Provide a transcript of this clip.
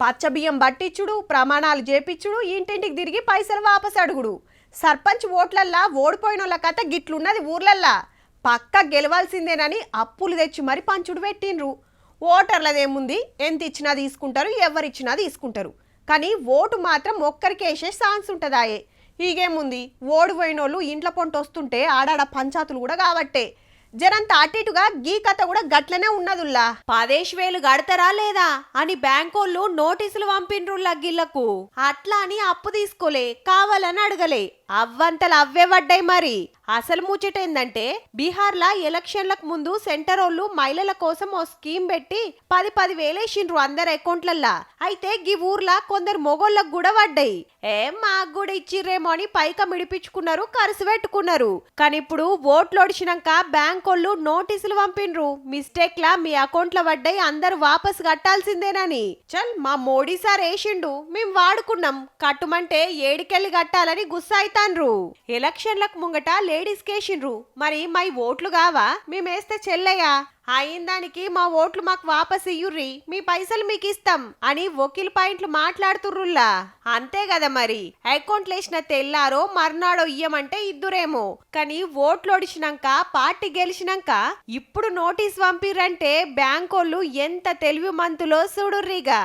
పచ్చ బియ్యం పట్టించుడు, ప్రమాణాలు చేపించుడు, ఇంటింటికి తిరిగి పైసలు వాపస్ అడుగుడు. సర్పంచ్ ఓట్లల్లా ఓడిపోయినోళ్ళ కథ గిట్లున్నది ఊర్లల్లా. పక్క గెలవాల్సిందేనని అప్పులు తెచ్చి మరి పంచుడు పెట్టిండ్రు. ఓటర్లదేముంది, ఎంత ఇచ్చినా తీసుకుంటారు, ఎవరిచ్చినా తీసుకుంటారు. కానీ ఓటు మాత్రం ఒక్కరికేసే ఛాన్స్ ఉంటుందాయే. ఈగేముంది, ఓడిపోయినోళ్ళు ఇంట్లో పొంట వస్తుంటే ఆడాడ పంచాతులు కూడా కాబట్టే. జరంత అటిటుగా గీ కథ కూడా గట్లనే ఉన్నదుల్లా. 10,000 గడతారా లేదా అని బ్యాంకోళ్ళు నోటీసులు పంపిండ్రుల్లా గిళ్లకు. అట్లా అని అప్పు తీసుకోలే, కావాలని అడగలే, అవ్వంతలు అవే పడ్డాయి. మరి అసలు ముచ్చటేందంటే, బీహార్లా ఎలక్షన్లకు ముందు సెంటర్ వాళ్ళు మహిళల కోసం ఓ స్కీమ్ పెట్టి 10,000 వేలేసిండ్రు అందరి అకౌంట్లల్లా. అయితే గీ ఊర్లా కొందరు మొగోళ్ళకు కూడా పడ్డాయి. మాకు కూడా ఇచ్చిర్రేమో అని పైక మిడిపించుకున్నారు, ఖర్చు పెట్టుకున్నారు. కానీ ఇప్పుడు ఓట్లు ఒడిచినాక బ్యాంకోళ్ళు నోటీసులు పంపిండ్రు, మిస్టేక్ లా మీ అకౌంట్ల పడ్డాయి, అందరు వాపస్ కట్టాల్సిందేనని. చల్, మా మోడీ సార్ వేసిండు, మేం వాడుకున్నాం, కట్టుమంటే ఏడికెళ్ళి కట్టాలని గుస్సాయితాన్రు. ఎలక్షన్లకు ముంగట లేడీస్ కేసిండ్రు, మరి మై ఓట్లు కావా, మేమేస్తే చెల్లయ్యా, అయిందానికి మా ఓట్లు మాకు వాపస్ ఇయ్యుర్రి, మీ పైసలు మీకు ఇస్తాం అని వకీల్ పాయింట్లు మాట్లాడుతుర్రుల్లా. అంతే కదా మరి, అకౌంట్లు వేసిన తెల్లారో మర్నాడో ఇయ్యమంటే ఇద్దురేమో, కానీ ఓట్లు ఒడిచినాక పార్టీ గెలిచినాక ఇప్పుడు నోటీస్ పంపిర్రంటే బ్యాంకోళ్ళు ఎంత తెలివి మంతులో చూడుర్రిగా.